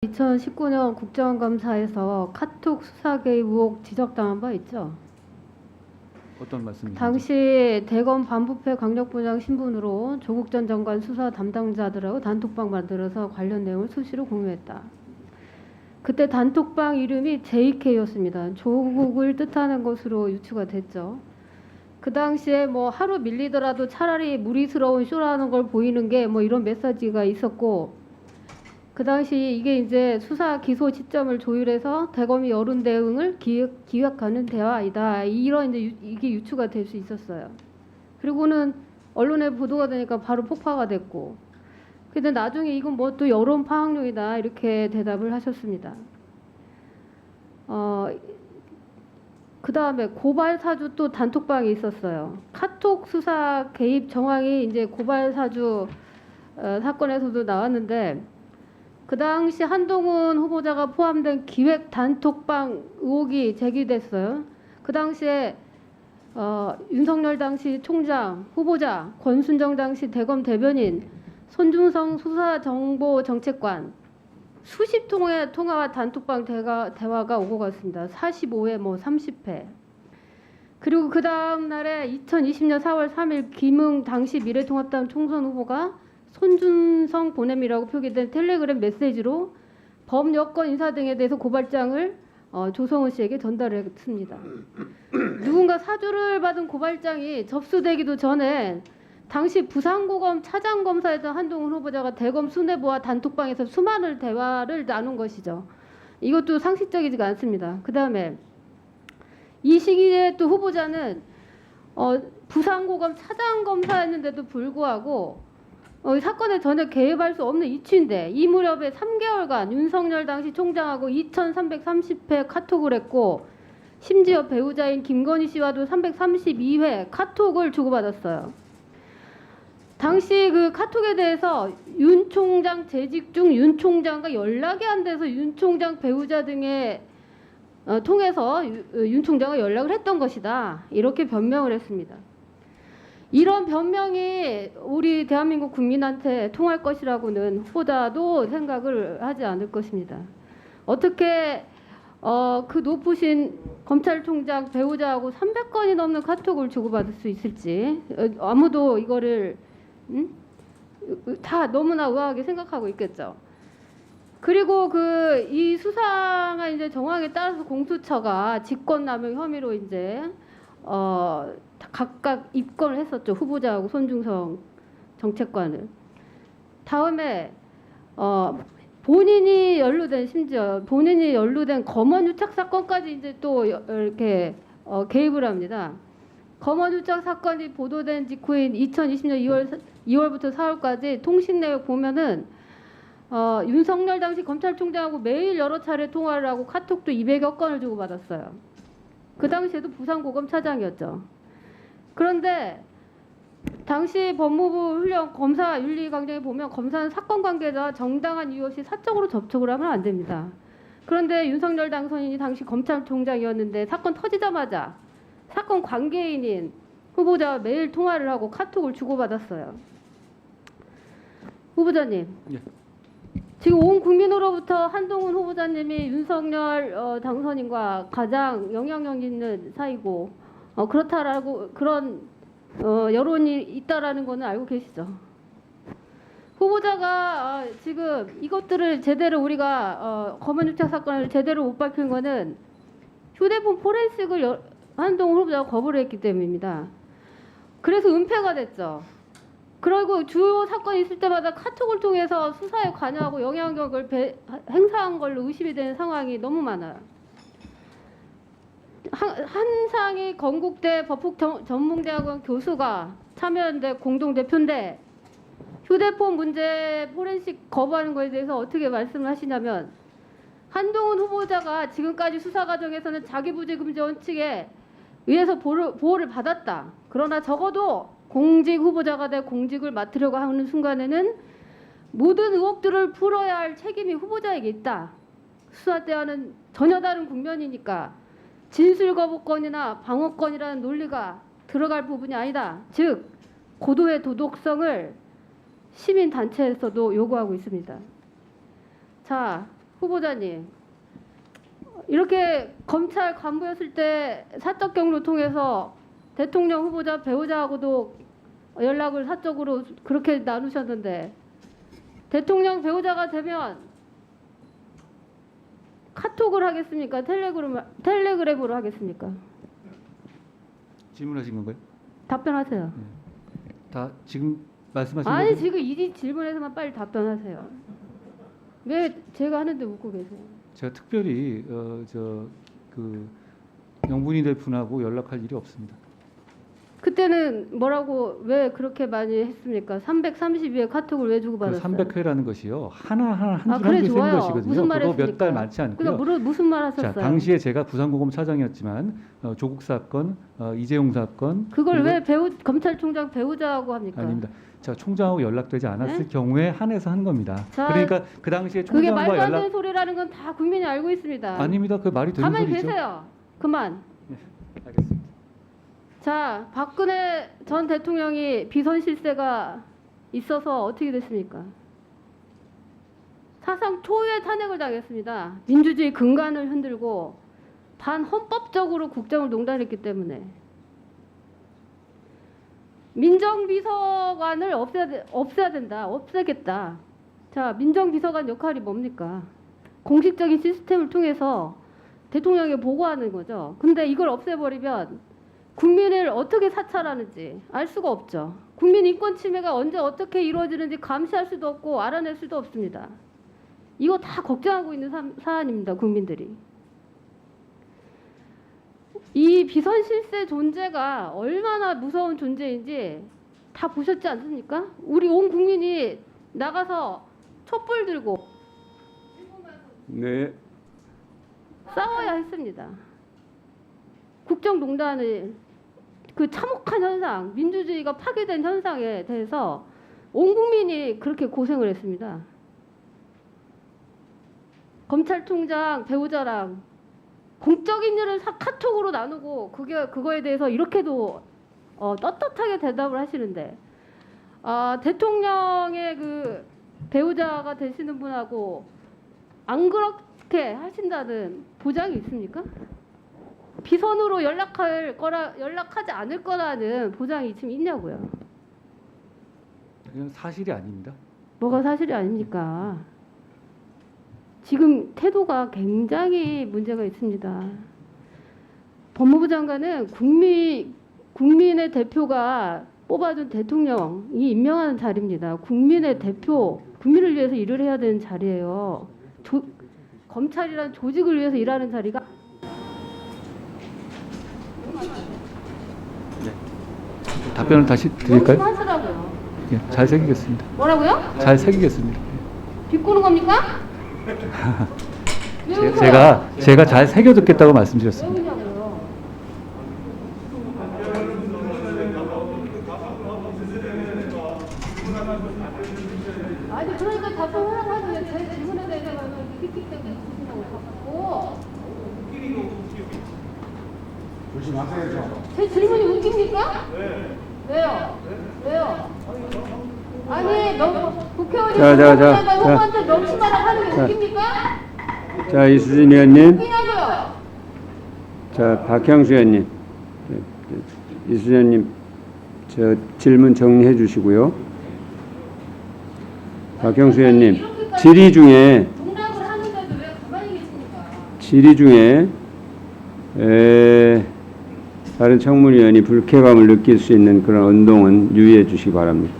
2019년 국정감사에서 카톡 수사 개입 의혹 지적당한 바 있죠. 어떤 말씀이신지? 당시 대검 반부패 강력부장 신분으로 조국 전 장관 수사 담당자들하고 단톡방 만들어서 관련 내용을 수시로 공유했다. 그때 단톡방 이름이 JK였습니다. 조국을 뜻하는 것으로 유추가 됐죠. 그 당시에 뭐 하루 밀리더라도 차라리 무리스러운 쇼라는 걸 보이는 게 뭐 이런 메시지가 있었고, 그 당시 이게 이제 수사 기소 시점을 조율해서 대검이 여론 대응을 기획하는 대화이다. 이런 이제 이게 유추가 될 수 있었어요. 그리고는 언론에 보도가 되니까 바로 폭파가 됐고, 근데 나중에 이건 뭐 또 여론 파악용이다 이렇게 대답을 하셨습니다. 그 다음에 고발 사주 또 단톡방이 있었어요. 카톡 수사 개입 정황이 이제 고발 사주 사건에서도 나왔는데, 그 당시 한동훈 후보자가 포함된 기획 단톡방 의혹이 제기됐어요. 그 당시에 윤석열 당시 총장, 후보자, 권순정 당시 대검 대변인, 손중성 수사정보정책관 수십 통의 통화와 단톡방 대화가 오고 갔습니다. 45회, 뭐 30회. 그리고 그 다음 날에 2020년 4월 3일 김웅 당시 미래통합당 총선 후보가 손준성 보냄이라고 표기된 텔레그램 메시지로 범 여권 인사 등에 대해서 고발장을 조성은 씨에게 전달했습니다. 누군가 사주를 받은 고발장이 접수되기도 전에 당시 부산고검 차장검사였던 한동훈 후보자가 대검 수뇌부와 단톡방에서 수많은 대화를 나눈 것이죠. 이것도 상식적이지가 않습니다. 그 다음에 이 시기에 또 후보자는 부산고검 차장검사였는데도 불구하고 사건에 전혀 개입할 수 없는 이치인데 이 무렵에 3개월간 윤석열 당시 총장하고 2330회 카톡을 했고, 심지어 배우자인 김건희 씨와도 332회 카톡을 주고받았어요. 당시 그 카톡에 대해서 윤 총장 재직 중 윤 총장과 연락이 안 돼서 윤 총장 배우자 등에 통해서 윤 총장과 연락을 했던 것이다. 이렇게 변명을 했습니다. 이런 변명이 우리 대한민국 국민한테 통할 것이라고는 후보자도 생각을 하지 않을 것입니다. 어떻게 그 높으신 검찰총장 배우자하고 300건이 넘는 카톡을 주고받을 수 있을지 아무도 이거를 다 너무나 의아하게 생각하고 있겠죠. 그리고 이 수사가 이제 정황에 따라서 공수처가 직권남용 혐의로 이제 각각 입건을 했었죠. 후보자하고 손중성 정책관을. 다음에 심지어 본인이 연루된 검언 유착 사건까지 이제 또 이렇게 개입을 합니다. 검언 유착 사건이 보도된 직후인 2020년 2월부터 4월까지 통신 내역 보면은 윤석열 당시 검찰총장하고 매일 여러 차례 통화를 하고 카톡도 200여 건을 주고받았어요. 그 당시에도 부산고검 차장이었죠. 그런데 당시 법무부 훈련 검사 윤리 강령에 보면 검사는 사건 관계자와 정당한 이유 없이 사적으로 접촉을 하면 안 됩니다. 그런데 윤석열 당선인이 당시 검찰총장이었는데 사건 터지자마자 사건 관계인인 후보자와 매일 통화를 하고 카톡을 주고받았어요. 후보자님, 예. 지금 온 국민으로부터 한동훈 후보자님이 윤석열 당선인과 가장 영향력 있는 사이고 그렇다라고 그런 여론이 있다라는 거는 알고 계시죠? 후보자가 지금 이것들을 제대로 우리가 검언 유착 사건을 제대로 못 밝힌 거는 휴대폰 포렌식을 한동훈 후보자가 거부를 했기 때문입니다. 그래서 은폐가 됐죠. 그리고 주요 사건이 있을 때마다 카톡을 통해서 수사에 관여하고 영향력을 행사한 걸로 의심이 되는 상황이 너무 많아요. 한상희 건국대 법학전문대학원 교수가 참여연대 공동대표인데 휴대폰 문제 포렌식 거부하는 것에 대해서 어떻게 말씀을 하시냐면, 한동훈 후보자가 지금까지 수사 과정에서는 자기부재금지 원칙에 의해서 보호를 받았다. 그러나 적어도 공직 후보자가 돼 공직을 맡으려고 하는 순간에는 모든 의혹들을 풀어야 할 책임이 후보자에게 있다. 수사 때와는 전혀 다른 국면이니까 진술 거부권이나 방어권이라는 논리가 들어갈 부분이 아니다. 즉 고도의 도덕성을 시민단체에서도 요구하고 있습니다. 자, 후보자님, 이렇게 검찰 간부였을 때 사적 경로 통해서 대통령 후보자 배우자하고도 연락을 사적으로 그렇게 나누셨는데 대통령 배우자가 되면 카톡을 하겠습니까? 텔레그램으로 하겠습니까? 질문하신 건가요? 답변하세요. 다 지금 말씀하신 아니 거죠? 지금 이 질문에서만 빨리 답변하세요. 왜 제가 하는데 웃고 계세요? 제가 특별히 그 영분이 분하고 연락할 일이 없습니다. 그때는 뭐라고 왜 그렇게 많이 했습니까? 332회 카톡을 왜 그 주고받았어요? 300회라는 것이요 하나하나 한 줄 그래 한 줄 세는 좋아요. 것이거든요. 무슨 말 그거 몇 했습니까? 달 많지 않고요. 그러니까 무슨 말 하셨어요? 자, 당시에 제가 부산고검 차장이었지만 조국 사건, 이재용 사건 그걸 그리고- 왜 검찰총장 배우자하고 합니까? 아닙니다. 자, 총장하고 연락되지 않았을 네? 경우에 한해서 한 겁니다. 자, 그러니까 그 당시에 그게 총장과 말도 안 연락 되는 소리라는 건 다 국민이 알고 있습니다. 아닙니다. 그 말이 되는 가만히 소리죠. 계세요. 그만. 알겠습니다. 자, 박근혜 전 대통령이 비선 실세가 있어서 어떻게 됐습니까? 사상 초유의 탄핵을 당했습니다. 민주주의 근간을 흔들고 반헌법적으로 국정을 농단했기 때문에 민정비서관을 없애야 된다. 없애겠다. 자, 민정비서관 역할이 뭡니까? 공식적인 시스템을 통해서 대통령에게 보고하는 거죠. 근데 이걸 없애버리면 국민을 어떻게 사찰하는지 알 수가 없죠. 국민 인권 침해가 언제 어떻게 이루어지는지 감시할 수도 없고 알아낼 수도 없습니다. 이거 다 걱정하고 있는 사안입니다. 국민들이. 이 비선실세 존재가 얼마나 무서운 존재인지 다 보셨지 않습니까? 우리 온 국민이 나가서 촛불 들고 네. 싸워야 했습니다. 국정농단의 그 참혹한 현상, 민주주의가 파괴된 현상에 대해서 온 국민이 그렇게 고생을 했습니다. 검찰총장 배우자랑 공적인 일을 카톡으로 나누고 그거에 대해서 이렇게도 떳떳하게 대답을 하시는데 대통령의 그 배우자가 되시는 분하고 안 그렇게 하신다는 보장이 있습니까? 비선으로 연락하지 않을 거라는 보장이 지금 있냐고요. 이건 사실이 아닙니다. 뭐가 사실이 아닙니까? 지금 태도가 굉장히 문제가 있습니다. 법무부 장관은 국민의 대표가 뽑아준 대통령이 임명하는 자리입니다. 국민의 대표, 국민을 위해서 일을 해야 되는 자리예요. 검찰이란 조직을 위해서 일하는 자리가 답변을 다시 드릴까요? 하시라고요. 예, 잘 새기겠습니다. 뭐라고요? 잘 새기겠습니다. 비꼬는 겁니까? 왜 제가 잘 새겨 듣겠다고 말씀드렸습니다. 웃냐고요? 아니 그러니까 답변을 하고 제 질문에 대해서는 킥킥 때문에 웃으신다고 자꾸. 제 질문이 웃깁니까? 왜요? 왜요? 아니 국회의원이 후보한테 명심하라 하는 게 웃깁니까? 자, 이수진 의원님. 웃기냐고요? 자, 박형수 의원님. 이수진 의원님, 저 질문 정리해 주시고요. 박형수 의원님, 질의 중에 농락을 하는데도 왜 가만히 계십니까? 질의 중에 다른 청문위원이 불쾌감을 느낄 수 있는 그런 언동은 유의해 주시기 바랍니다.